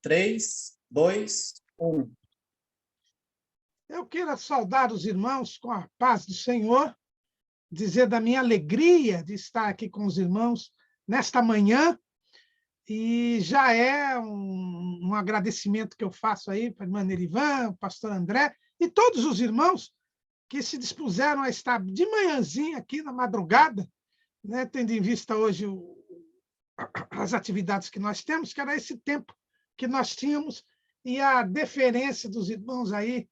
3, 2, 1. Eu quero saudar os irmãos com a paz do Senhor, dizer da minha alegria de estar aqui com os irmãos nesta manhã, e já é um agradecimento que eu faço aí para a irmã Nerivan, o pastor André e todos os irmãos que se dispuseram a estar de manhãzinha aqui na madrugada, né, tendo em vista hoje as atividades que nós temos, que era esse tempo que nós tínhamos, e a deferência dos irmãos aí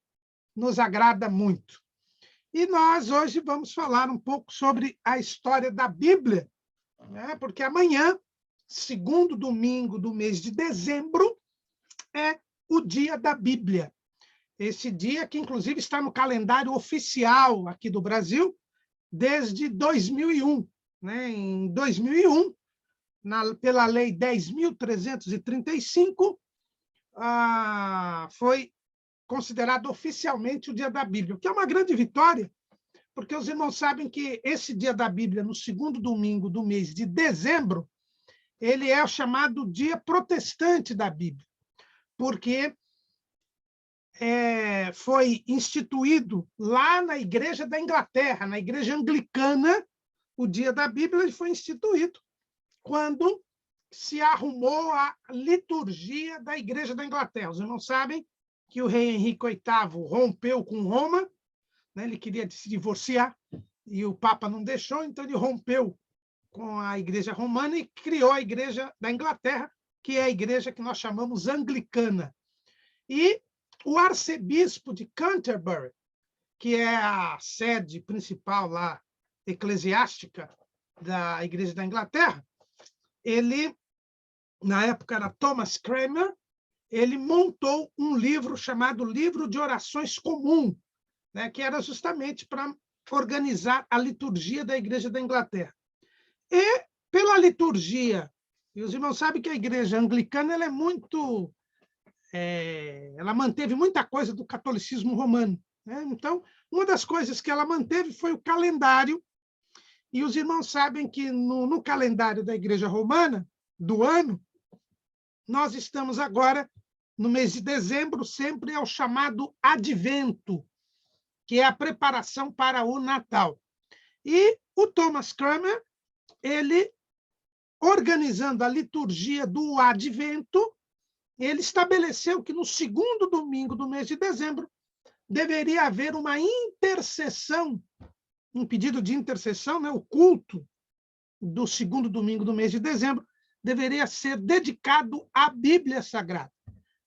nos agrada muito. E nós hoje vamos falar um pouco sobre a história da Bíblia, né? Porque amanhã, segundo domingo do mês de dezembro, é o Dia da Bíblia. Esse dia que, inclusive, está no calendário oficial aqui do Brasil desde 2001. Né? Em 2001, pela Lei 10.335, foi considerado oficialmente o Dia da Bíblia, o que é uma grande vitória, porque os irmãos sabem que esse Dia da Bíblia, no segundo domingo do mês de dezembro, ele é o chamado Dia Protestante da Bíblia, porque foi instituído lá na Igreja da Inglaterra, na Igreja Anglicana. O Dia da Bíblia ele foi instituído quando se arrumou a liturgia da Igreja da Inglaterra. Os irmãos sabem que o rei Henrique VIII rompeu com Roma, né? Ele queria se divorciar e o Papa não deixou, então ele rompeu com a Igreja Romana e criou a Igreja da Inglaterra, que é a igreja que nós chamamos anglicana. E o arcebispo de Canterbury, que é a sede principal lá eclesiástica da Igreja da Inglaterra, ele, na época era Thomas Cranmer, ele montou um livro chamado Livro de Orações Comum, né, que era justamente para organizar a liturgia da Igreja da Inglaterra. E pela liturgia, e os irmãos sabem que a Igreja Anglicana ela é muito... ela manteve muita coisa do catolicismo romano. Né? Então, uma das coisas que ela manteve foi o calendário, e os irmãos sabem que no calendário da Igreja Romana, do ano, nós estamos agora, no mês de dezembro, sempre é o chamado Advento, que é a preparação para o Natal. E o Thomas Cranmer, ele, organizando a liturgia do Advento, ele estabeleceu que no segundo domingo do mês de dezembro deveria haver uma intercessão, um pedido de intercessão, né? O culto do segundo domingo do mês de dezembro deveria ser dedicado à Bíblia Sagrada.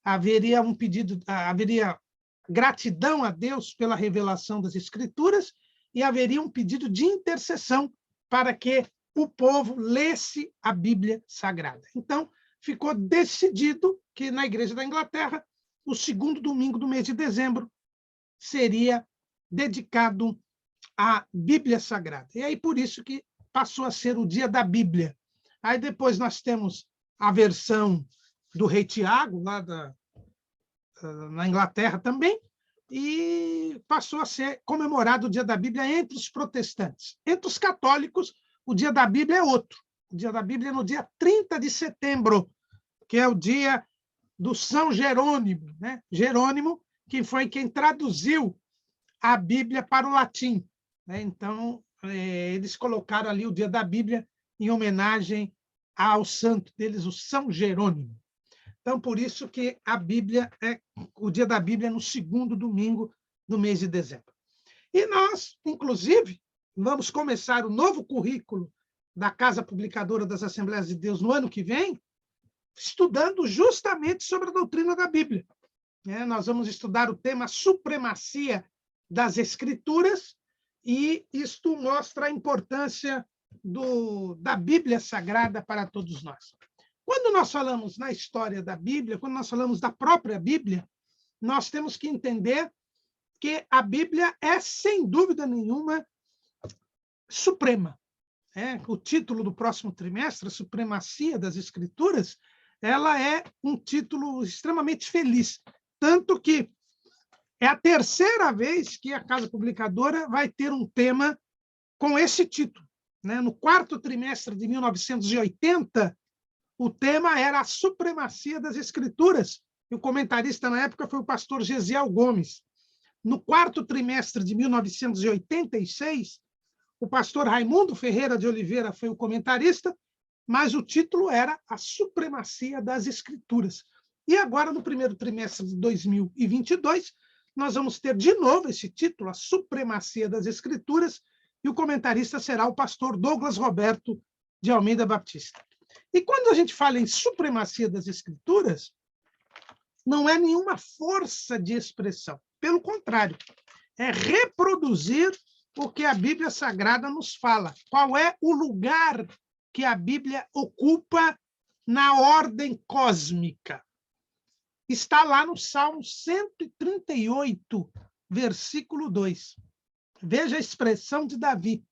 Haveria um pedido, haveria gratidão a Deus pela revelação das Escrituras e haveria um pedido de intercessão para que o povo lesse a Bíblia Sagrada. Então, ficou decidido que na Igreja da Inglaterra, o segundo domingo do mês de dezembro seria dedicado à Bíblia Sagrada. E aí, por isso que passou a ser o Dia da Bíblia. Aí depois nós temos a versão do rei Tiago, lá na Inglaterra também, e passou a ser comemorado o Dia da Bíblia entre os protestantes. Entre os católicos, o Dia da Bíblia é outro. O Dia da Bíblia é no dia 30 de setembro, que é o dia do São Jerônimo, né? Jerônimo, que foi quem traduziu a Bíblia para o latim. Né? Então, eles colocaram ali o Dia da Bíblia em homenagem ao santo deles, o São Jerônimo. Então, por isso que a Bíblia o Dia da Bíblia é no segundo domingo do mês de dezembro. E nós, inclusive, vamos começar o novo currículo da Casa Publicadora das Assembleias de Deus no ano que vem, estudando justamente sobre a doutrina da Bíblia. Nós vamos estudar o tema supremacia das Escrituras, e isto mostra a importância da Bíblia Sagrada para todos nós. Quando nós falamos na história da Bíblia, quando nós falamos da própria Bíblia, nós temos que entender que a Bíblia é, sem dúvida nenhuma, suprema. O título do próximo trimestre, a Supremacia das Escrituras, ela é um título extremamente feliz. Tanto que é a terceira vez que a Casa Publicadora vai ter um tema com esse título. No quarto trimestre de 1980, O tema era a supremacia das Escrituras, e o comentarista na época foi o pastor Gesiel Gomes. No quarto trimestre de 1986, o pastor Raimundo Ferreira de Oliveira foi o comentarista, mas o título era A Supremacia das Escrituras. E agora, no primeiro trimestre de 2022, nós vamos ter de novo esse título, A Supremacia das Escrituras, e o comentarista será o pastor Douglas Roberto de Almeida Baptista. E quando a gente fala em supremacia das Escrituras, não é nenhuma força de expressão. Pelo contrário, é reproduzir o que a Bíblia Sagrada nos fala. Qual é o lugar que a Bíblia ocupa na ordem cósmica? Está lá no Salmo 138, versículo 2. Veja a expressão de Davi.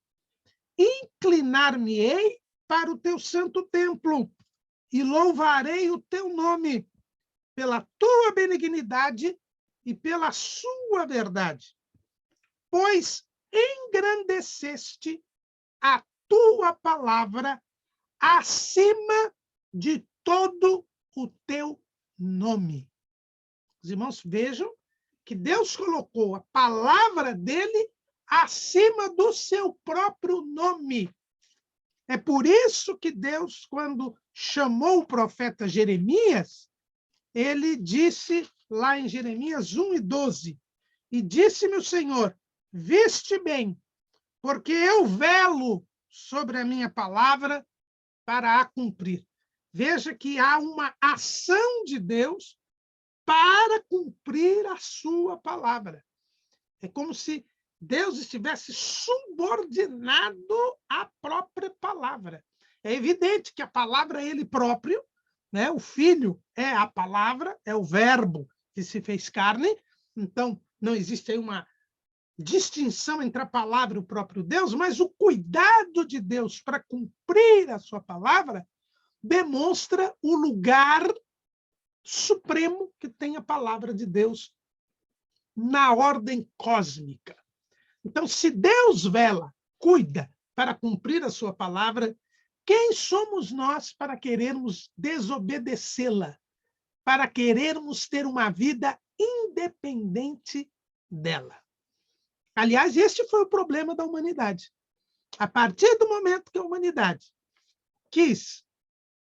Inclinar-me-ei para o teu santo templo e louvarei o teu nome pela tua benignidade e pela sua verdade, pois engrandeceste a tua palavra acima de todo o teu nome. Os irmãos vejam que Deus colocou a palavra dele acima do seu próprio nome. É por isso que Deus, quando chamou o profeta Jeremias, ele disse lá em Jeremias 1:12, e disse-me o Senhor, viste bem, porque eu velo sobre a minha palavra para a cumprir. Veja que há uma ação de Deus para cumprir a sua palavra. É como se Deus estivesse subordinado à própria palavra. É evidente que a palavra é ele próprio, né? O Filho é a palavra, é o verbo que se fez carne, então não existe aí uma distinção entre a palavra e o próprio Deus, mas o cuidado de Deus para cumprir a sua palavra demonstra o lugar supremo que tem a palavra de Deus na ordem cósmica. Então, se Deus vela, cuida para cumprir a sua palavra, quem somos nós para querermos desobedecê-la, para querermos ter uma vida independente dela? Aliás, este foi o problema da humanidade. A partir do momento que a humanidade quis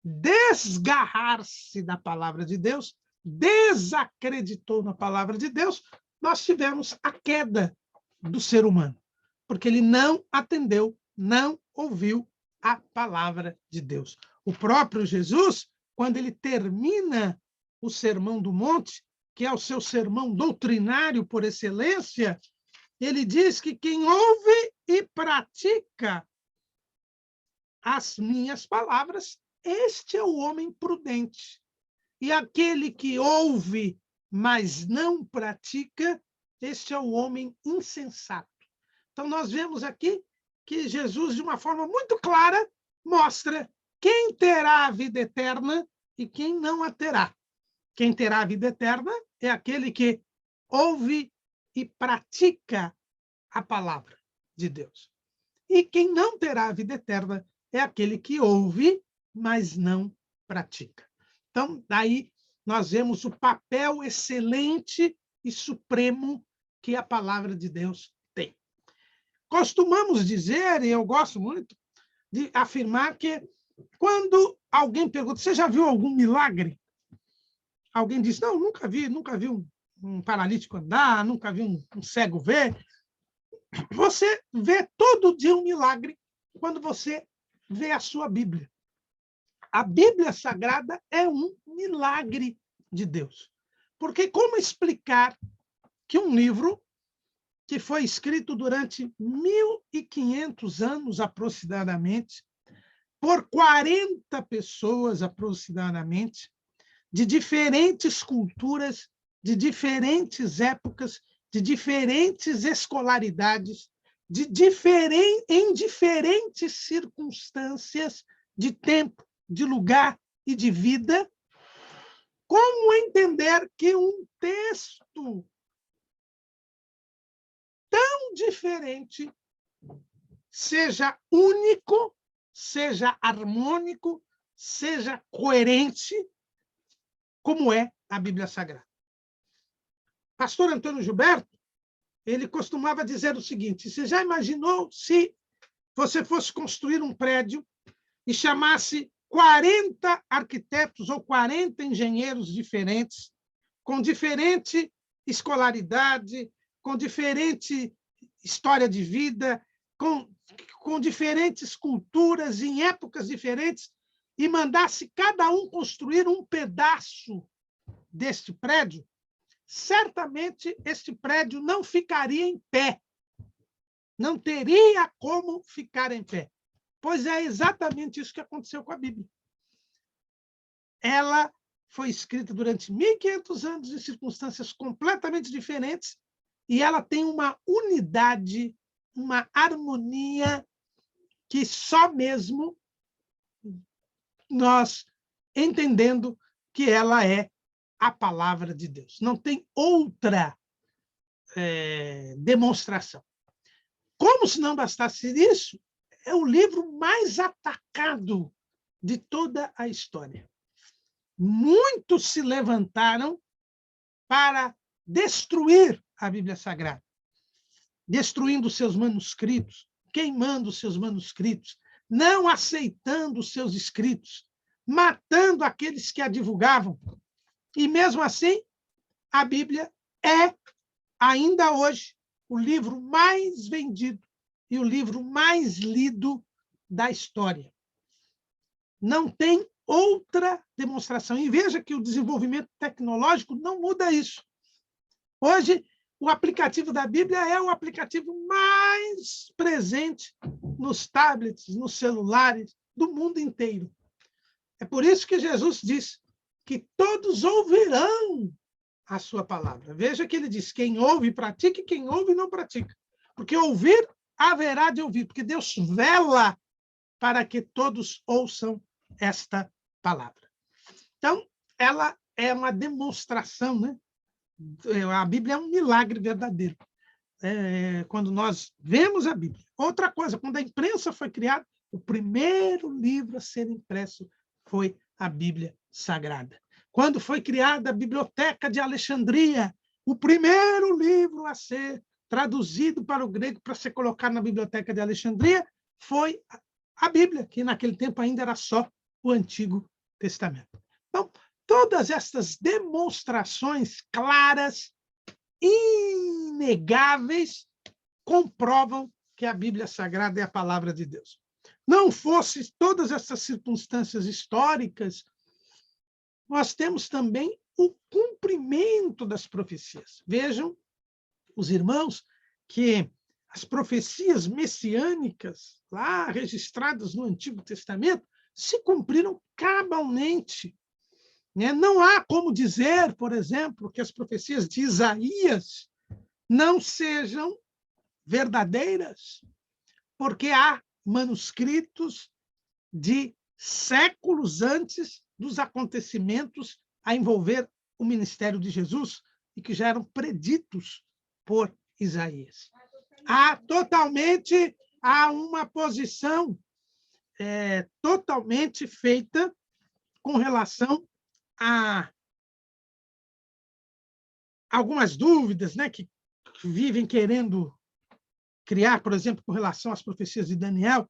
desgarrar-se da palavra de Deus, desacreditou na palavra de Deus, nós tivemos a queda do ser humano, porque ele não atendeu, não ouviu a palavra de Deus. O próprio Jesus, quando ele termina o Sermão do Monte, que é o seu sermão doutrinário por excelência, ele diz que quem ouve e pratica as minhas palavras, este é o homem prudente. E aquele que ouve, mas não pratica, este é o homem insensato. Então, nós vemos aqui que Jesus, de uma forma muito clara, mostra quem terá a vida eterna e quem não a terá. Quem terá a vida eterna é aquele que ouve e pratica a palavra de Deus. E quem não terá a vida eterna é aquele que ouve, mas não pratica. Então, daí nós vemos o papel excelente e supremo que a palavra de Deus tem. Costumamos dizer, e eu gosto muito, de afirmar que quando alguém pergunta, você já viu algum milagre? Alguém diz, não, nunca vi um paralítico andar, nunca vi um cego ver. Você vê todo dia um milagre quando você vê a sua Bíblia. A Bíblia Sagrada é um milagre de Deus. Porque como explicar que um livro que foi escrito durante 1.500 anos aproximadamente, por 40 pessoas aproximadamente, de diferentes culturas, de diferentes épocas, de diferentes escolaridades, em diferentes circunstâncias de tempo, de lugar e de vida, como entender que um texto tão diferente seja único, seja harmônico, seja coerente como é a Bíblia Sagrada. Pastor Antônio Gilberto, ele costumava dizer o seguinte: você já imaginou se você fosse construir um prédio e chamasse 40 arquitetos ou 40 engenheiros diferentes, com diferente escolaridade, com diferente história de vida, com diferentes culturas, em épocas diferentes, e mandasse cada um construir um pedaço deste prédio, certamente este prédio não ficaria em pé. Não teria como ficar em pé. Pois é exatamente isso que aconteceu com a Bíblia. Ela foi escrita durante 1.500 anos, em circunstâncias completamente diferentes, e ela tem uma unidade, uma harmonia que só mesmo nós entendendo que ela é a palavra de Deus. Não tem outra demonstração. Como se não bastasse isso, é o livro mais atacado de toda a história. Muitos se levantaram para destruir a Bíblia Sagrada, destruindo seus manuscritos, queimando seus manuscritos, não aceitando os seus escritos, matando aqueles que a divulgavam. E, mesmo assim, a Bíblia é, ainda hoje, o livro mais vendido e o livro mais lido da história. Não tem outra demonstração. E veja que o desenvolvimento tecnológico não muda isso. Hoje, o aplicativo da Bíblia é o aplicativo mais presente nos tablets, nos celulares do mundo inteiro. É por isso que Jesus diz que todos ouvirão a sua palavra. Veja que ele diz: quem ouve, pratica, e quem ouve, não pratica. Porque ouvir, haverá de ouvir, porque Deus vela para que todos ouçam esta palavra. Então, ela é uma demonstração, né? A Bíblia é um milagre verdadeiro. Quando nós vemos a Bíblia. Outra coisa, quando a imprensa foi criada, o primeiro livro a ser impresso foi a Bíblia Sagrada. Quando foi criada a Biblioteca de Alexandria, o primeiro livro a ser traduzido para o grego para ser colocado na Biblioteca de Alexandria foi a Bíblia, que naquele tempo ainda era só o Antigo Testamento. Então, todas estas demonstrações claras, inegáveis, comprovam que a Bíblia Sagrada é a palavra de Deus. Não fossem todas essas circunstâncias históricas, nós temos também o cumprimento das profecias. Vejam, os irmãos, que as profecias messiânicas, lá registradas no Antigo Testamento, se cumpriram cabalmente. Não há como dizer, por exemplo, que as profecias de Isaías não sejam verdadeiras, porque há manuscritos de séculos antes dos acontecimentos a envolver o ministério de Jesus e que já eram preditos por Isaías. Há uma posição totalmente feita com relação a algumas dúvidas, né, que vivem querendo criar, por exemplo, com relação às profecias de Daniel,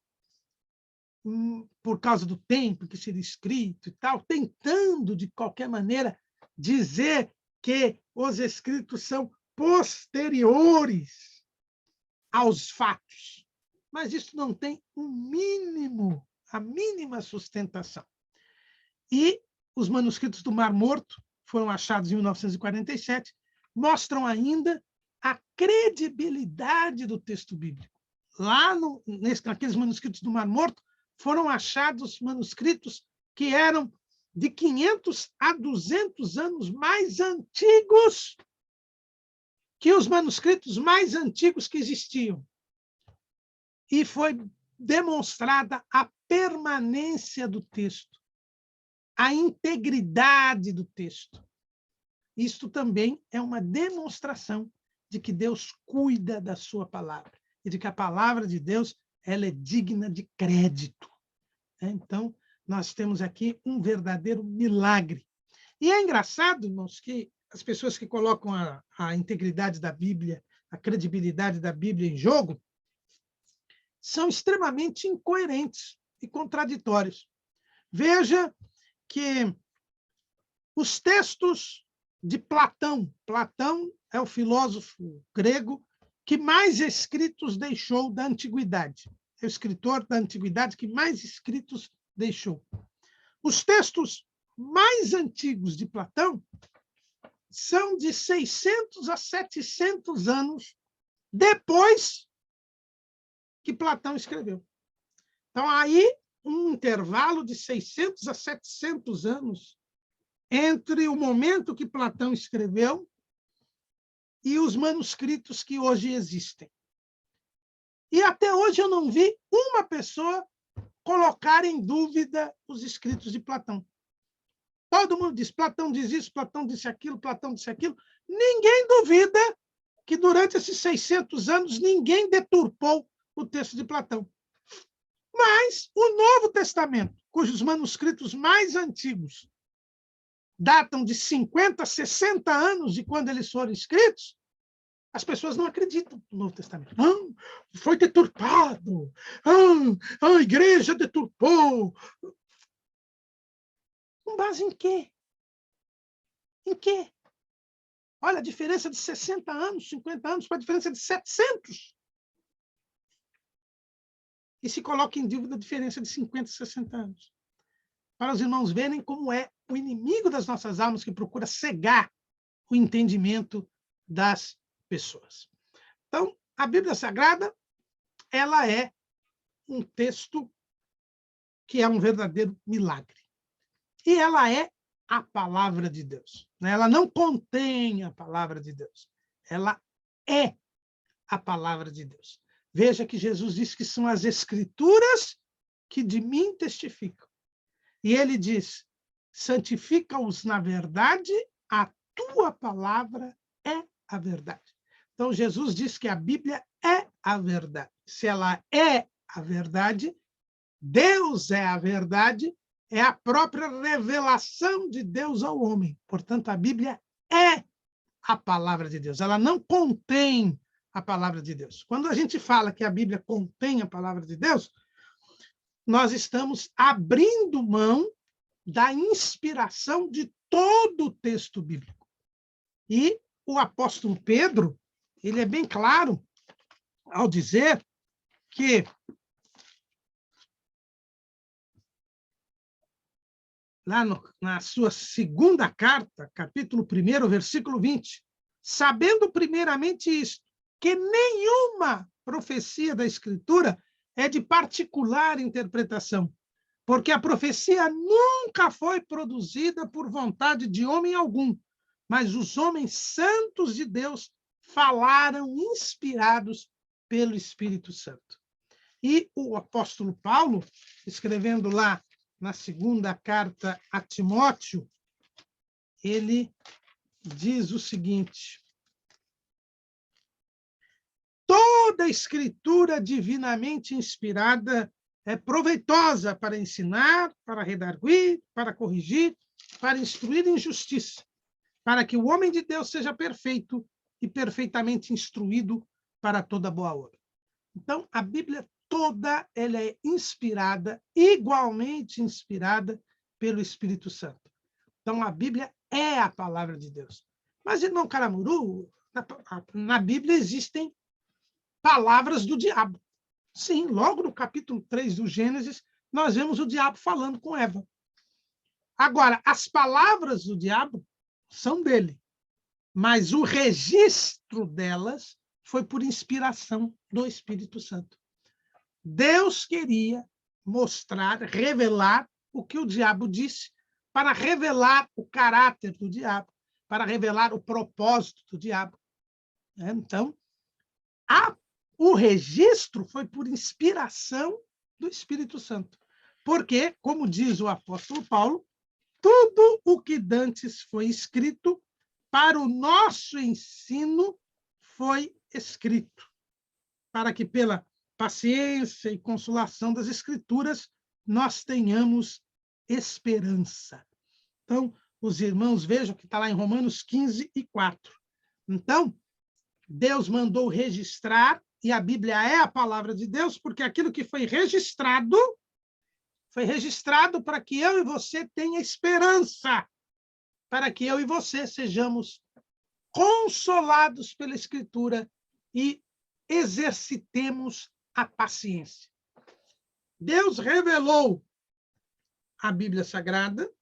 por causa do tempo que seria escrito e tal, tentando, de qualquer maneira, dizer que os escritos são posteriores aos fatos. Mas isso não tem a mínima sustentação. E os manuscritos do Mar Morto foram achados em 1947, mostram ainda a credibilidade do texto bíblico. Lá naqueles manuscritos do Mar Morto, foram achados manuscritos que eram de 500 a 200 anos mais antigos que os manuscritos mais antigos que existiam. E foi demonstrada a permanência do texto, a integridade do texto. Isto também é uma demonstração de que Deus cuida da sua palavra e de que a palavra de Deus ela é digna de crédito. Então, nós temos aqui um verdadeiro milagre. E é engraçado, irmãos, que as pessoas que colocam a integridade da Bíblia, a credibilidade da Bíblia em jogo, são extremamente incoerentes e contraditórios. Veja que os textos de Platão, Platão é o filósofo grego que mais escritos deixou da antiguidade, é o escritor da antiguidade que mais escritos deixou. Os textos mais antigos de Platão são de 600 a 700 anos depois que Platão escreveu. Então, aí, um intervalo de 600 a 700 anos entre o momento que Platão escreveu e os manuscritos que hoje existem. E até hoje eu não vi uma pessoa colocar em dúvida os escritos de Platão. Todo mundo diz, Platão diz isso, Platão disse aquilo, Platão disse aquilo. Ninguém duvida que durante esses 600 anos ninguém deturpou o texto de Platão. Mas o Novo Testamento, cujos manuscritos mais antigos datam de 50, 60 anos de quando eles foram escritos, as pessoas não acreditam no Novo Testamento. Foi deturpado. A igreja deturpou. Com base em quê? Em quê? Olha, a diferença de 60 anos, 50 anos, para a diferença de 700. E se coloca em dúvida a diferença de 50 e 60 anos. Para os irmãos verem como é o inimigo das nossas almas que procura cegar o entendimento das pessoas. Então, a Bíblia Sagrada, ela é um texto que é um verdadeiro milagre. E ela é a palavra de Deus. Ela não contém a palavra de Deus. Ela é a palavra de Deus. Veja que Jesus diz que são as Escrituras que de mim testificam. E ele diz, santifica-os na verdade, a tua palavra é a verdade. Então, Jesus diz que a Bíblia é a verdade. Se ela é a verdade, Deus é a verdade, é a própria revelação de Deus ao homem. Portanto, a Bíblia é a palavra de Deus. Ela não contém a palavra de Deus. Quando a gente fala que a Bíblia contém a palavra de Deus, nós estamos abrindo mão da inspiração de todo o texto bíblico. E o apóstolo Pedro, ele é bem claro ao dizer que lá na sua segunda carta, capítulo 1, versículo 20, sabendo primeiramente isto, que nenhuma profecia da Escritura é de particular interpretação, porque a profecia nunca foi produzida por vontade de homem algum, mas os homens santos de Deus falaram inspirados pelo Espírito Santo. E o apóstolo Paulo, escrevendo lá na segunda carta a Timóteo, ele diz o seguinte: toda escritura divinamente inspirada é proveitosa para ensinar, para redarguir, para corrigir, para instruir em justiça, para que o homem de Deus seja perfeito e perfeitamente instruído para toda boa obra. Então, a Bíblia toda ela é inspirada, igualmente inspirada pelo Espírito Santo. Então, a Bíblia é a palavra de Deus. Mas, irmão Caramuru, na Bíblia existem palavras do diabo. Sim, logo no capítulo 3 do Gênesis, nós vemos o diabo falando com Eva. Agora, as palavras do diabo são dele, mas o registro delas foi por inspiração do Espírito Santo. Deus queria mostrar, revelar o que o diabo disse, para revelar o caráter do diabo, para revelar o propósito do diabo. Então, o registro foi por inspiração do Espírito Santo. Porque, como diz o apóstolo Paulo, tudo o que dantes foi escrito para o nosso ensino foi escrito, para que pela paciência e consolação das Escrituras nós tenhamos esperança. Então, os irmãos vejam que está lá em Romanos 15:4. Então, Deus mandou registrar, e a Bíblia é a palavra de Deus, porque aquilo que foi registrado para que eu e você tenha esperança, para que eu e você sejamos consolados pela Escritura e exercitemos a paciência. Deus revelou a Bíblia Sagrada,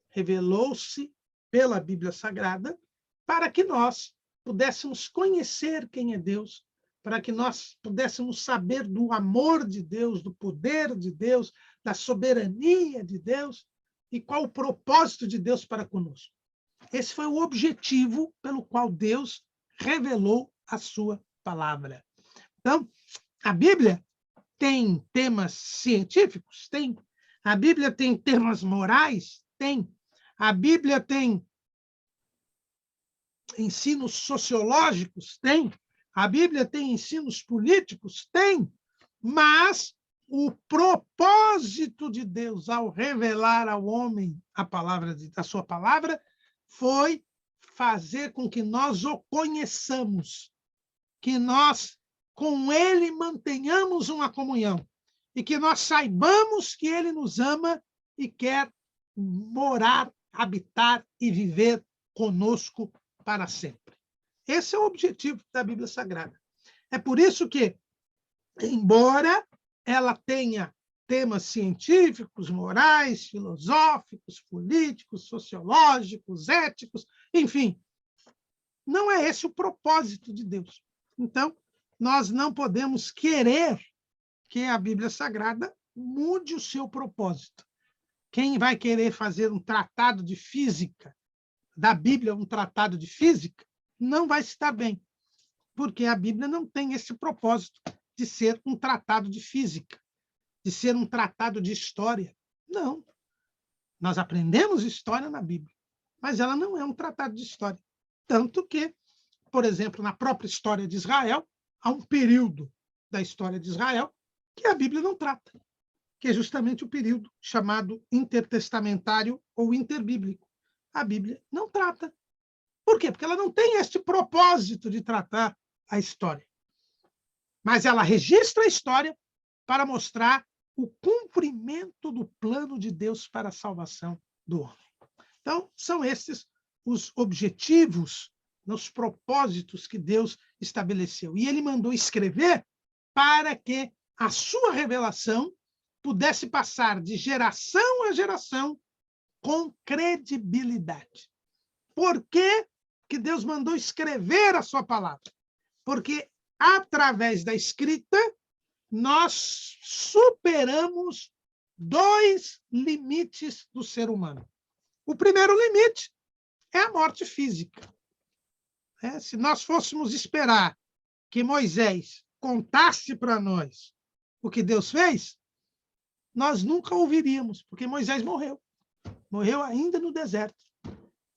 revelou-se pela Bíblia Sagrada, para que nós pudéssemos conhecer quem é Deus, para que nós pudéssemos saber do amor de Deus, do poder de Deus, da soberania de Deus e qual o propósito de Deus para conosco. Esse foi o objetivo pelo qual Deus revelou a sua palavra. Então, a Bíblia tem temas científicos? Tem. A Bíblia tem temas morais? Tem. A Bíblia tem ensinos sociológicos? Tem. A Bíblia tem ensinos políticos? Tem. Mas o propósito de Deus ao revelar ao homem a sua palavra foi fazer com que nós o conheçamos, que nós com ele mantenhamos uma comunhão e que nós saibamos que ele nos ama e quer morar, habitar e viver conosco para sempre. Esse é o objetivo da Bíblia Sagrada. É por isso que, embora ela tenha temas científicos, morais, filosóficos, políticos, sociológicos, éticos, enfim, não é esse o propósito de Deus. Então, nós não podemos querer que a Bíblia Sagrada mude o seu propósito. Quem vai querer fazer um tratado de física, da Bíblia um tratado de física, não vai estar bem, porque a Bíblia não tem esse propósito de ser um tratado de física, de ser um tratado de história. Não. Nós aprendemos história na Bíblia, mas ela não é um tratado de história. Tanto que, por exemplo, na própria história de Israel, há um período da história de Israel que a Bíblia não trata, que é justamente o período chamado intertestamentário ou interbíblico. A Bíblia não trata. Por quê? Porque ela não tem este propósito de tratar a história. Mas ela registra a história para mostrar o cumprimento do plano de Deus para a salvação do homem. Então, são esses os objetivos, os propósitos que Deus estabeleceu. E ele mandou escrever para que a sua revelação pudesse passar de geração a geração com credibilidade. Por que que Deus mandou escrever a sua palavra? Porque, através da escrita, nós superamos 2 limites do ser humano. O primeiro limite é a morte física. Se nós fôssemos esperar que Moisés contasse para nós o que Deus fez, nós nunca ouviríamos, porque Moisés morreu. Morreu ainda no deserto.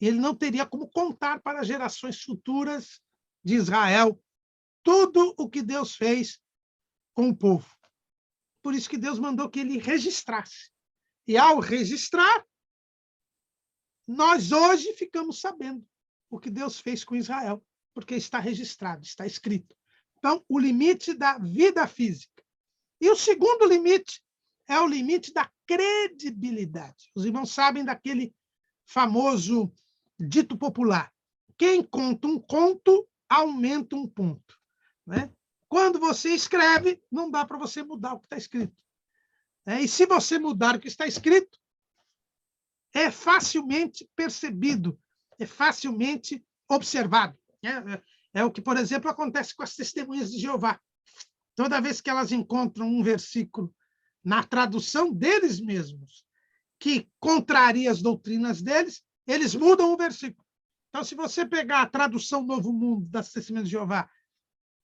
E ele não teria como contar para gerações futuras de Israel tudo o que Deus fez com o povo. Por isso que Deus mandou que ele registrasse. E ao registrar, nós hoje ficamos sabendo o que Deus fez com Israel, porque está registrado, está escrito. Então, o limite da vida física. E o segundo limite é o limite da credibilidade. Os irmãos sabem daquele famoso dito popular: quem conta um conto, aumenta um ponto. Né? Quando você escreve, não dá para você mudar o que está escrito. E se você mudar o que está escrito, é facilmente percebido, é facilmente observado. É o que, por exemplo, acontece com as testemunhas de Jeová. Toda vez que elas encontram um versículo na tradução deles mesmos, que contraria as doutrinas deles, eles mudam o versículo. Então, se você pegar a tradução Novo Mundo das Testemunhas de Jeová,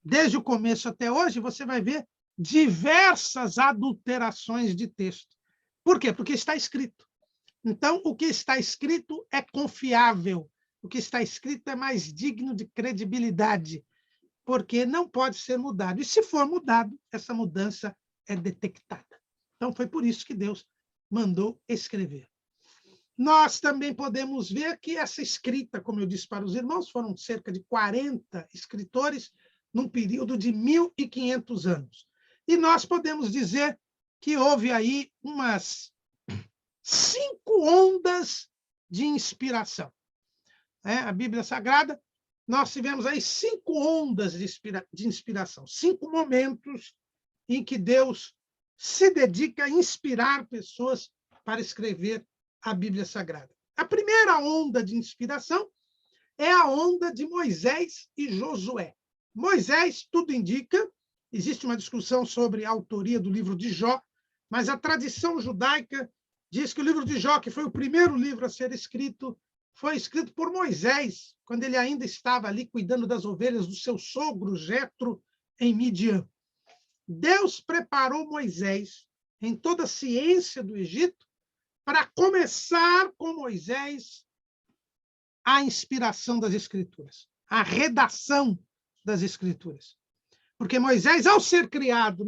desde o começo até hoje, você vai ver diversas adulterações de texto. Por quê? Porque está escrito. Então, o que está escrito é confiável. O que está escrito é mais digno de credibilidade, porque não pode ser mudado. E se for mudado, essa mudança é detectada. Então, foi por isso que Deus mandou escrever. Nós também podemos ver que essa escrita, como eu disse para os irmãos, foram cerca de 40 escritores num período de 1.500 anos. E nós podemos dizer que houve aí umas 5 ondas de inspiração. A Bíblia Sagrada, nós tivemos aí 5 ondas de inspiração, 5 momentos em que Deus se dedica a inspirar pessoas para escrever a Bíblia Sagrada. A primeira onda de inspiração é a onda de Moisés e Josué. Moisés, tudo indica, existe uma discussão sobre a autoria do livro de Jó, mas a tradição judaica diz que o livro de Jó, que foi o primeiro livro a ser escrito, foi escrito por Moisés, quando ele ainda estava ali cuidando das ovelhas do seu sogro, Jetro, em Midian. Deus preparou Moisés em toda a ciência do Egito para começar com Moisés a inspiração das Escrituras, a redação das Escrituras. Porque Moisés, ao ser criado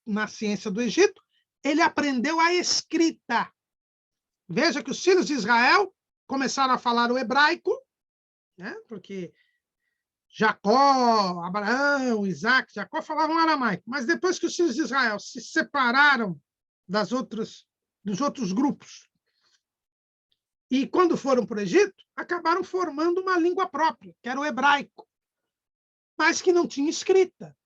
na ciência do Egito, ele aprendeu a escrita. Veja que os filhos de Israel começaram a falar o hebraico, né? Porque Jacó, Abraão, Isaac, Jacó falavam aramaico. Mas depois que os filhos de Israel se separaram dos outros grupos, e quando foram para o Egito, acabaram formando uma língua própria, que era o hebraico, mas que não tinha escrita.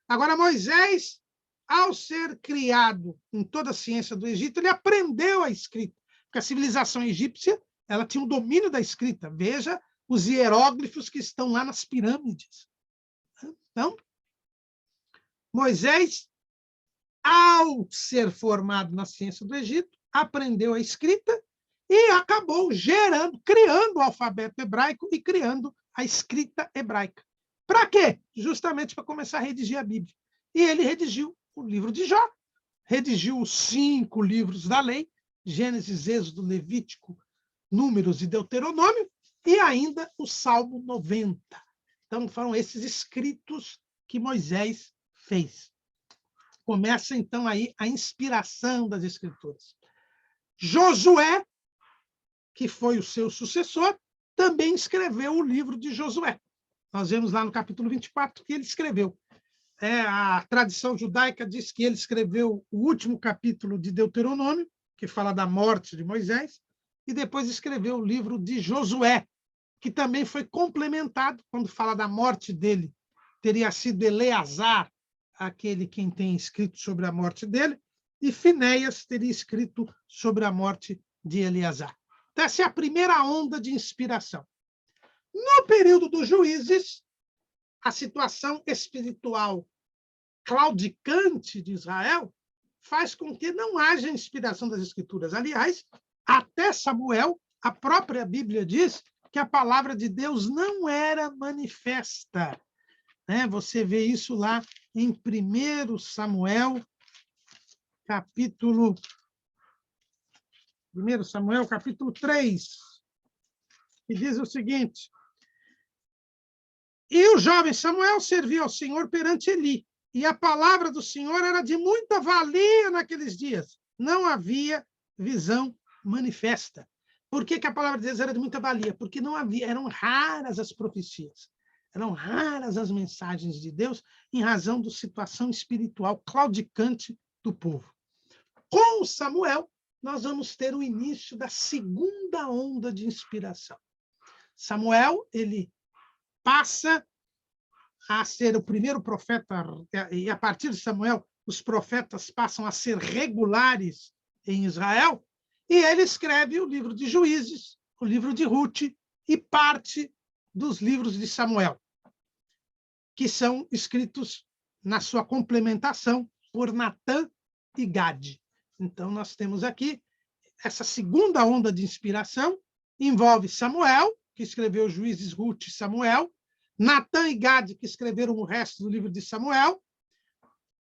Agora, Moisés, ao ser criado em toda a ciência do Egito, ele aprendeu a escrita, porque a civilização egípcia ela tinha o domínio da escrita. Veja os hieróglifos que estão lá nas pirâmides. Então, Moisés, ao ser formado na ciência do Egito, aprendeu a escrita e acabou criando o alfabeto hebraico e criando a escrita hebraica. Para quê? Justamente para começar a redigir a Bíblia. E ele redigiu o livro de Jó, redigiu os 5 livros da lei, Gênesis, Êxodo, Levítico, Números e Deuteronômio, e ainda o Salmo 90. Então, foram esses escritos que Moisés fez. Começa, então, aí a inspiração das Escrituras. Josué, que foi o seu sucessor, também escreveu o livro de Josué. Nós vemos lá no capítulo 24 que ele escreveu. A tradição judaica diz que ele escreveu o último capítulo de Deuteronômio, que fala da morte de Moisés, e depois escreveu o livro de Josué, que também foi complementado, quando fala da morte dele, teria sido Eleazar, aquele quem tem escrito sobre a morte dele, e Finéias teria escrito sobre a morte de Eleazar. Então, essa é a primeira onda de inspiração. No período dos juízes, a situação espiritual claudicante de Israel faz com que não haja inspiração das Escrituras. Aliás, até Samuel, a própria Bíblia diz que a palavra de Deus não era manifesta. Você vê isso lá em 1 Samuel, capítulo 3, que diz o seguinte: E o jovem Samuel serviu ao Senhor perante Eli, e a palavra do Senhor era de muita valia naqueles dias. Não havia visão manifesta. Por que a palavra de Deus era de muita valia? Porque não havia, eram raras as profecias, eram raras as mensagens de Deus em razão da situação espiritual claudicante do povo. Com Samuel, nós vamos ter o início da segunda onda de inspiração. Samuel, ele passa a ser o primeiro profeta, e a partir de Samuel, os profetas passam a ser regulares em Israel, e ele escreve o livro de Juízes, o livro de Ruth e parte dos livros de Samuel, que são escritos na sua complementação por Natã e Gade. Então, nós temos aqui essa segunda onda de inspiração, envolve Samuel, que escreveu Juízes, Ruth e Samuel, Natã e Gade, que escreveram o resto do livro de Samuel.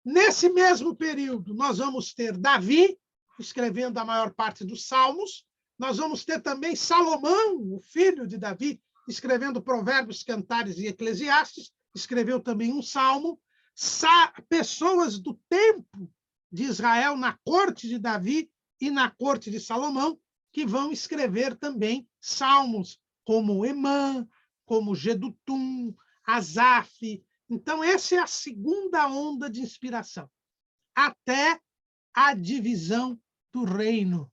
Nesse mesmo período, nós vamos ter Davi, escrevendo a maior parte dos Salmos. Nós vamos ter também Salomão, o filho de Davi, escrevendo Provérbios, Cantares e Eclesiastes, escreveu também um Salmo. Pessoas do tempo de Israel, na corte de Davi e na corte de Salomão, que que vão escrever também salmos, como Emã, como Gedutum, Asaf. Então, essa é a segunda onda de inspiração, até a divisão do reino,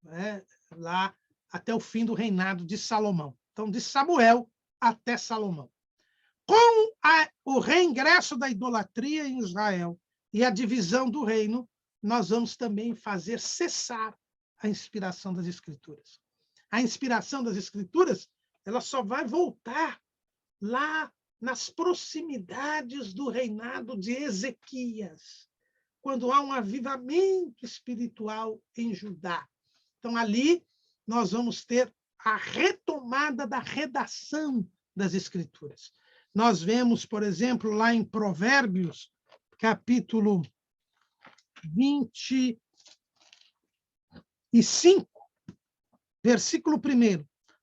né? Lá até o fim do reinado de Salomão. Então, de Samuel até Salomão. Com o reingresso da idolatria em Israel e a divisão do reino, nós vamos também fazer cessar a inspiração das Escrituras. A inspiração das Escrituras, ela só vai voltar lá nas proximidades do reinado de Ezequias, quando há um avivamento espiritual em Judá. Então, ali, nós vamos ter a retomada da redação das Escrituras. Nós vemos, por exemplo, lá em Provérbios, capítulo 25, versículo 1.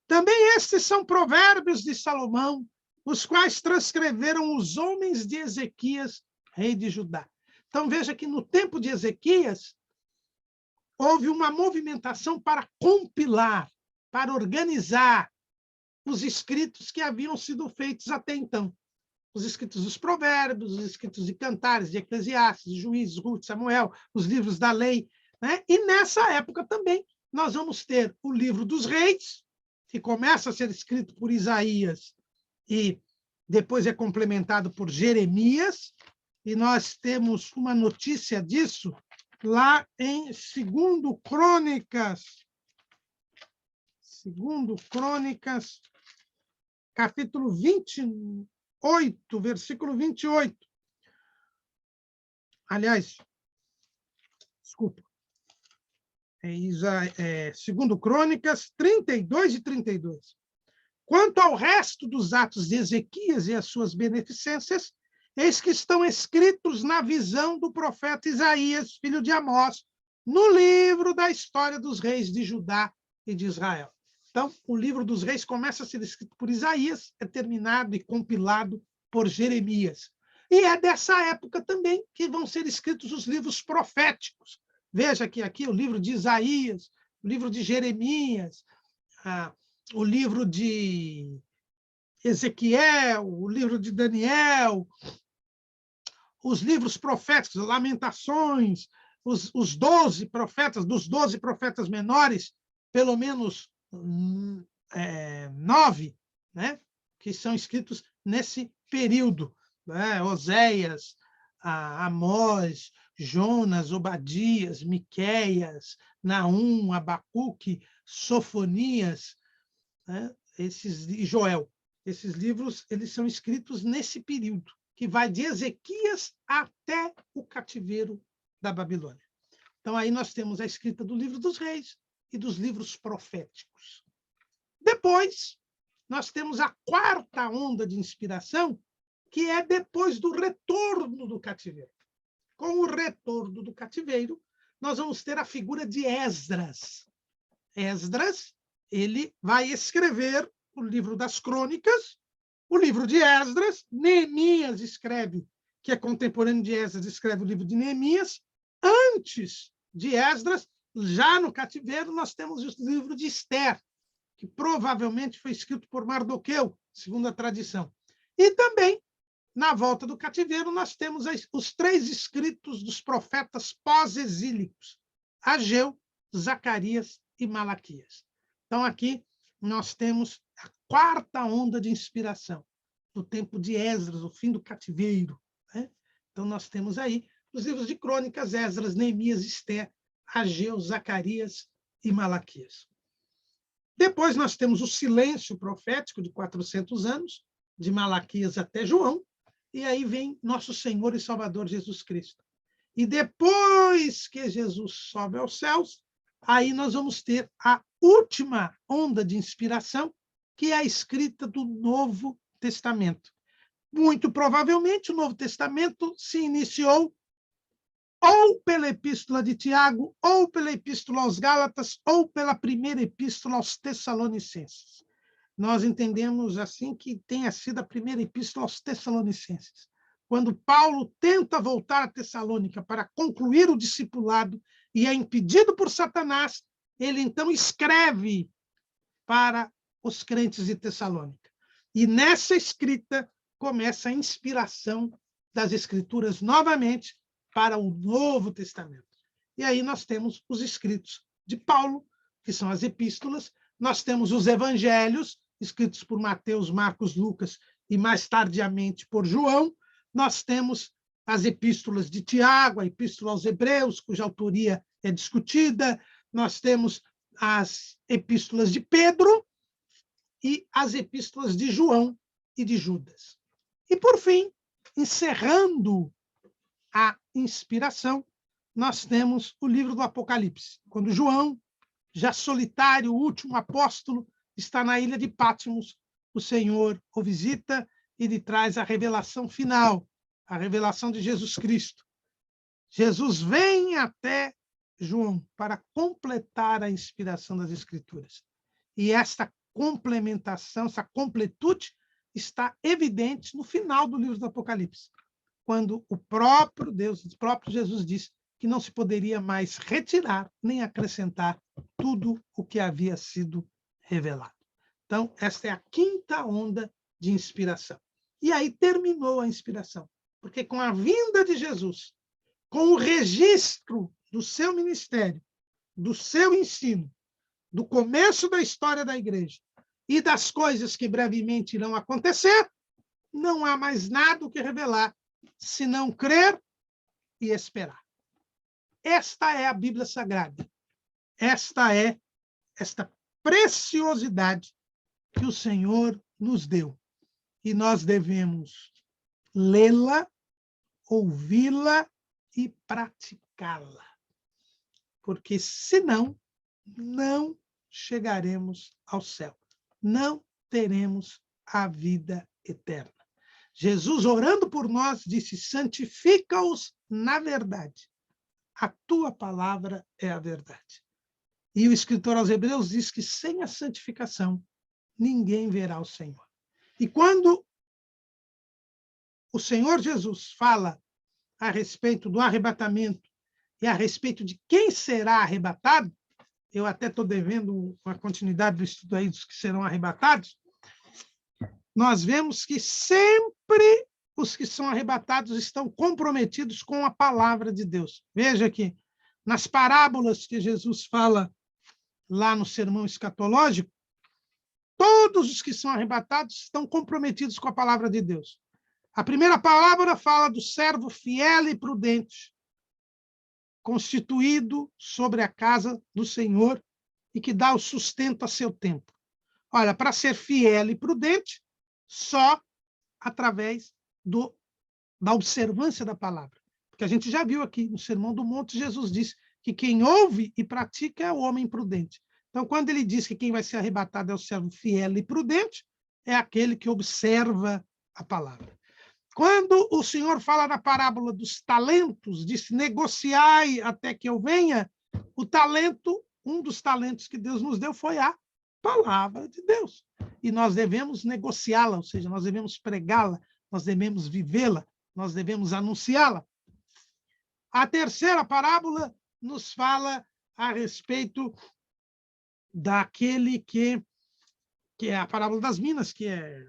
Também estes são provérbios de Salomão, os quais transcreveram os homens de Ezequias, rei de Judá. Então, veja que no tempo de Ezequias, houve uma movimentação para compilar, para organizar os escritos que haviam sido feitos até então. Os escritos dos provérbios, os escritos de Cantares, de Eclesiastes, de Juízes, Ruth, Samuel, os livros da lei, né? E nessa época também nós vamos ter o livro dos reis, que começa a ser escrito por Isaías e depois é complementado por Jeremias, e nós temos uma notícia disso lá em 2 Crônicas, capítulo 28, versículo 28. Aliás, desculpa. 2 Crônicas 32 e 32. Quanto ao resto dos atos de Ezequias e as suas beneficências, eis que estão escritos na visão do profeta Isaías, filho de Amós, no livro da história dos reis de Judá e de Israel. Então, o livro dos reis começa a ser escrito por Isaías, é terminado e compilado por Jeremias. E é dessa época também que vão ser escritos os livros proféticos. Veja que aqui o livro de Isaías, o livro de Jeremias, o livro de Ezequiel, o livro de Daniel, os livros proféticos, Lamentações, os 12 profetas, dos 12 profetas menores, pelo menos 9, né, que são escritos nesse período, né? Oséias, Amós, Jonas, Obadias, Miqueias, Naum, Abacuque, Sofonias, né? E Joel. Esses livros eles são escritos nesse período, que vai de Ezequias até o cativeiro da Babilônia. Então, aí nós temos a escrita do livro dos reis e dos livros proféticos. Depois, nós temos a quarta onda de inspiração, que é depois do retorno do cativeiro. Com o retorno do cativeiro, nós vamos ter a figura de Esdras. Esdras, ele vai escrever o livro das crônicas, o livro de Esdras. Neemias escreve, que é contemporâneo de Esdras, escreve o livro de Neemias. Antes de Esdras, já no cativeiro, nós temos o livro de Ester, que provavelmente foi escrito por Mardoqueu, segundo a tradição. E também, na volta do cativeiro, nós temos os 3 escritos dos profetas pós-exílicos, Ageu, Zacarias e Malaquias. Então, aqui nós temos a quarta onda de inspiração, do tempo de Esdras, o fim do cativeiro, né? Então, nós temos aí os livros de crônicas, Esdras, Neemias, Ester, Ageu, Zacarias e Malaquias. Depois nós temos o silêncio profético de 400 anos, de Malaquias até João, e aí vem nosso Senhor e Salvador Jesus Cristo. E depois que Jesus sobe aos céus, aí nós vamos ter a última onda de inspiração, que é a escrita do Novo Testamento. Muito provavelmente o Novo Testamento se iniciou ou pela Epístola de Tiago, ou pela Epístola aos Gálatas, ou pela primeira Epístola aos Tessalonicenses. Nós entendemos assim que tenha sido a primeira Epístola aos Tessalonicenses, quando Paulo tenta voltar a Tessalônica para concluir o discipulado e é impedido por Satanás, ele então escreve para os crentes de Tessalônica. E nessa escrita começa a inspiração das Escrituras novamente para o Novo Testamento. E aí nós temos os escritos de Paulo, que são as epístolas, nós temos os evangelhos, escritos por Mateus, Marcos, Lucas e mais tardiamente por João, nós temos as epístolas de Tiago, a epístola aos Hebreus, cuja autoria é discutida, nós temos as epístolas de Pedro e as epístolas de João e de Judas. E, por fim, encerrando a inspiração, nós temos o livro do Apocalipse, quando João, já solitário, o último apóstolo, está na ilha de Patmos, o Senhor o visita e lhe traz a revelação final, a revelação de Jesus Cristo. Jesus vem até João para completar a inspiração das Escrituras. E esta complementação, essa completude, está evidente no final do livro do Apocalipse, quando o próprio Deus, o próprio Jesus diz que não se poderia mais retirar nem acrescentar tudo o que havia sido revelado. Então, esta é a quinta onda de inspiração. E aí terminou a inspiração, porque com a vinda de Jesus, com o registro do seu ministério, do seu ensino, do começo da história da igreja e das coisas que brevemente irão acontecer, não há mais nada o que revelar, senão crer e esperar. Esta é a Bíblia Sagrada. Esta é esta preciosidade que o Senhor nos deu. E nós devemos lê-la, ouvi-la e praticá-la. Porque, senão, não chegaremos ao céu. Não teremos a vida eterna. Jesus, orando por nós, disse: santifica-os na verdade. A tua palavra é a verdade. E o escritor aos Hebreus diz que sem a santificação, ninguém verá o Senhor. E quando o Senhor Jesus fala a respeito do arrebatamento e a respeito de quem será arrebatado, eu até estou devendo uma continuidade do estudo aí dos que serão arrebatados, nós vemos que sempre os que são arrebatados estão comprometidos com a palavra de Deus. Veja que nas parábolas que Jesus fala lá no sermão escatológico, todos os que são arrebatados estão comprometidos com a palavra de Deus. A primeira palavra fala do servo fiel e prudente, constituído sobre a casa do Senhor e que dá o sustento a seu tempo. Olha, para ser fiel e prudente, só através da observância da palavra. Porque a gente já viu aqui no Sermão do Monte, Jesus disse que quem ouve e pratica é o homem prudente. Então, quando ele diz que quem vai ser arrebatado é o servo fiel e prudente, é aquele que observa a palavra. Quando o Senhor fala na parábola dos talentos, diz: negociai até que eu venha, o talento, um dos talentos que Deus nos deu foi a palavra de Deus. E nós devemos negociá-la, ou seja, nós devemos pregá-la, nós devemos vivê-la, nós devemos anunciá-la. A terceira parábola nos fala a respeito daquele que é a parábola das minas, que é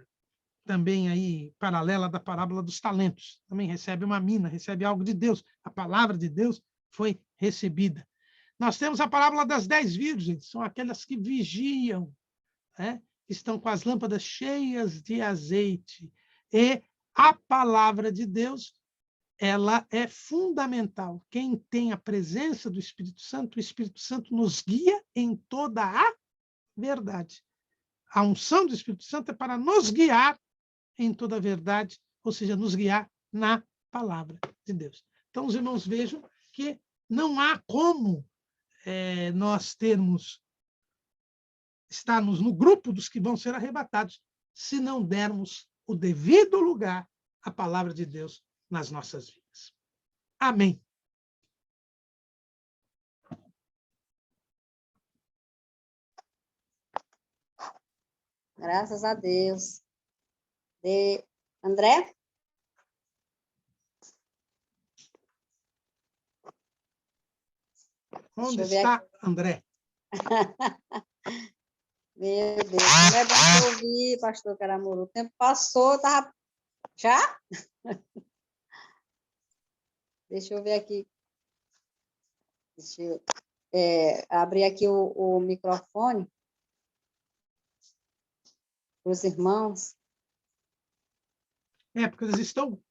também aí paralela da parábola dos talentos. Também recebe uma mina, recebe algo de Deus. A palavra de Deus foi recebida. Nós temos a parábola das 10 virgens, são aquelas que vigiam, né? Estão com as lâmpadas cheias de azeite. E a palavra de Deus, ela é fundamental. Quem tem a presença do Espírito Santo, o Espírito Santo nos guia em toda a verdade. A unção do Espírito Santo é para nos guiar em toda a verdade, ou seja, nos guiar na palavra de Deus. Então, os irmãos vejam que não há como nós estarmos no grupo dos que vão ser arrebatados se não dermos o devido lugar à palavra de Deus nas nossas vidas. Amém. Graças a Deus. André? Onde está André? Meu Deus, como é bom te ouvir, pastor Caramuru. O tempo passou, tava... Já? Deixa eu ver aqui. Deixa eu abrir aqui o microfone para os irmãos. Porque eles estão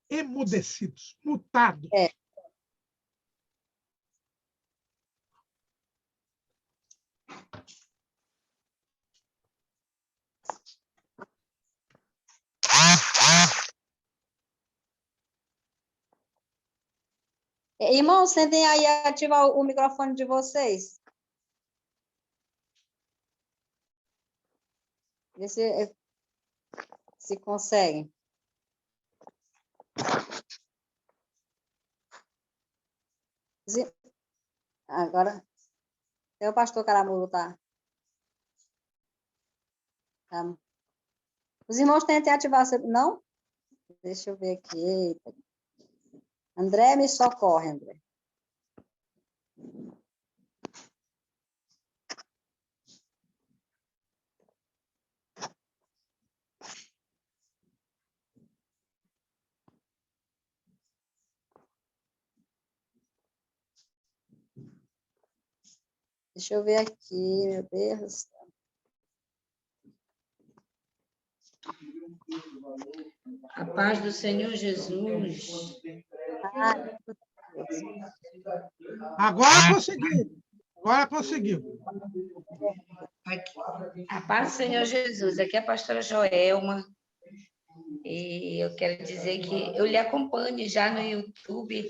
emudecidos, mutados. Irmãos, tentem aí ativar o microfone de vocês. Vê se conseguem. Agora, o pastor Caramuru tá. Os irmãos tentem ativar. Não? Deixa eu ver aqui. Eita. André, me socorre, André. Deixa eu ver aqui, meu Deus do céu. A paz do Senhor Jesus. Agora conseguiu. Agora conseguiu. A paz do Senhor Jesus. Aqui é a pastora Joelma. E eu quero dizer que eu lhe acompanho já no YouTube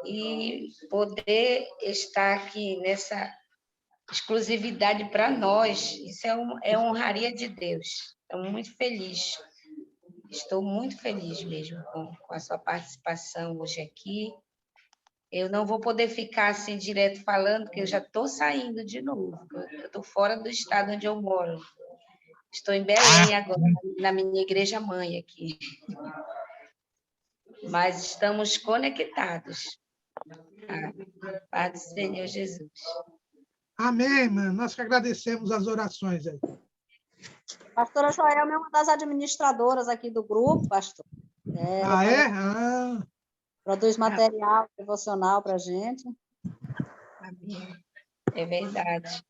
e poder estar aqui nessa exclusividade para nós, isso é honraria de Deus. Estou muito feliz. Estou muito feliz mesmo com a sua participação hoje aqui. Eu não vou poder ficar assim direto falando, porque eu já estou saindo de novo. Eu estou fora do estado onde eu moro. Estou em Belém agora, na minha igreja mãe aqui. Mas estamos conectados. A paz do Senhor Jesus. Amém, mano. Nós que agradecemos as orações aí. Pastora Joelma é uma das administradoras aqui do grupo, pastor. Produz material devocional para a gente. É verdade.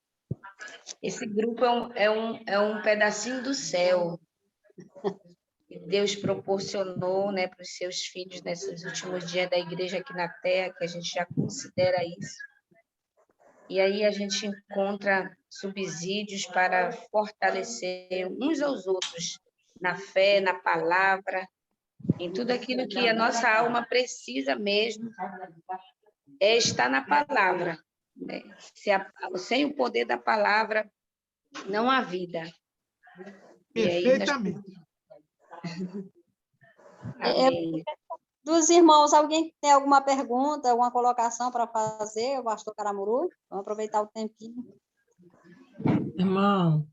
Esse grupo é um pedacinho do céu que Deus proporcionou, né, para os seus filhos nesses últimos dias da igreja aqui na Terra, que a gente já considera isso. E aí a gente encontra subsídios para fortalecer uns aos outros na fé, na palavra, em tudo aquilo que a nossa alma precisa mesmo é estar na palavra. Né? Sem o poder da palavra, não há vida. Perfeitamente. Dos irmãos, alguém tem alguma pergunta, alguma colocação para fazer, o pastor Caramuru? Vamos aproveitar o tempinho. Irmão,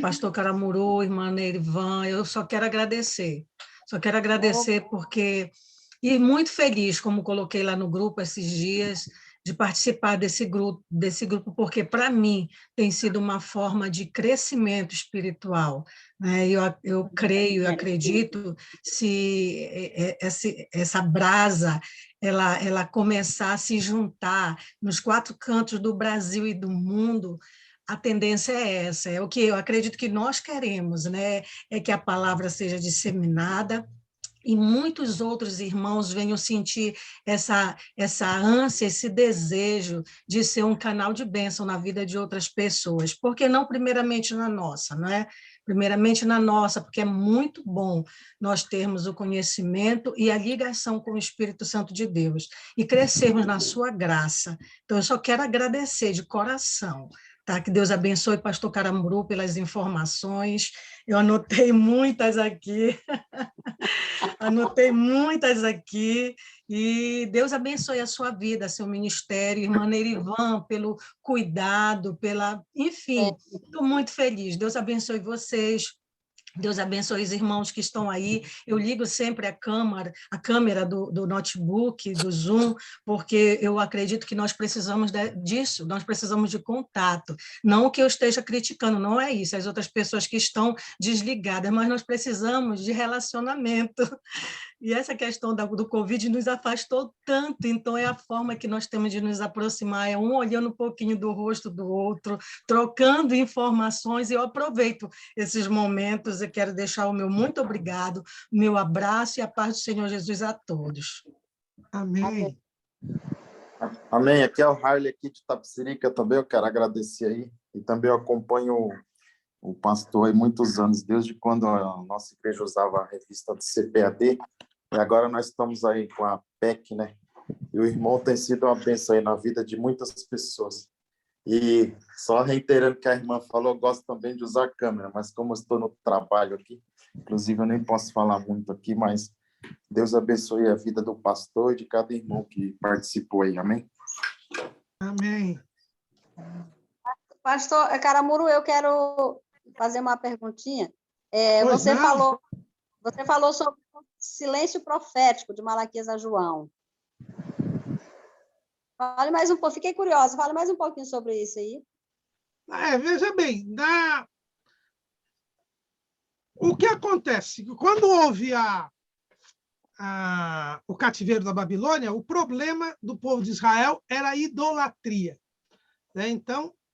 pastor Caramuru, irmã Nerivan, eu só quero agradecer. Só quero agradecer porque... E muito feliz, como coloquei lá no grupo esses dias, de participar desse grupo, porque, para mim, tem sido uma forma de crescimento espiritual. Né? Eu creio e acredito, se essa brasa ela começar a se juntar nos 4 cantos do Brasil e do mundo, a tendência é essa, é o que eu acredito que nós queremos, né? É que a palavra seja disseminada, e muitos outros irmãos venham sentir essa ânsia, esse desejo de ser um canal de bênção na vida de outras pessoas. Por que não primeiramente na nossa, não é? Primeiramente na nossa, porque é muito bom nós termos o conhecimento e a ligação com o Espírito Santo de Deus e crescermos na sua graça. Então, eu só quero agradecer de coração. Tá? Que Deus abençoe o pastor Caramuru pelas informações. Eu anotei muitas aqui. Anotei muitas aqui. E Deus abençoe a sua vida, seu ministério, irmã Nerivan, pelo cuidado, enfim, estou muito feliz. Deus abençoe vocês. Deus abençoe os irmãos que estão aí. Eu ligo sempre a câmera do notebook, do Zoom, porque eu acredito que nós precisamos disso, nós precisamos de contato. Não que eu esteja criticando, não é isso, as outras pessoas que estão desligadas, mas nós precisamos de relacionamento. E essa questão do Covid nos afastou tanto, então é a forma que nós temos de nos aproximar, é um olhando um pouquinho do rosto do outro, trocando informações, e eu aproveito esses momentos e quero deixar o meu muito obrigado, o meu abraço e a paz do Senhor Jesus a todos. Amém. Amém. Aqui é o Harley aqui de Tapicerica também, eu quero agradecer aí, e também eu acompanho o pastor há muitos anos, desde quando a nossa igreja usava a revista do CPAD, e agora nós estamos aí com a PEC, né? E o irmão tem sido uma bênção aí na vida de muitas pessoas. E só reiterando o que a irmã falou, eu gosto também de usar a câmera, mas como eu estou no trabalho aqui, inclusive eu nem posso falar muito aqui, mas Deus abençoe a vida do pastor e de cada irmão que participou aí, amém? Amém. Pastor Caramuru, eu quero fazer uma perguntinha. Pois Você não. falou sobre o silêncio profético de Malaquias a João. Fale mais um pouco, fiquei curiosa, fale mais um pouquinho sobre isso aí. Veja bem, o que acontece? Quando houve o cativeiro da Babilônia, o problema do povo de Israel era a idolatria, né? Então,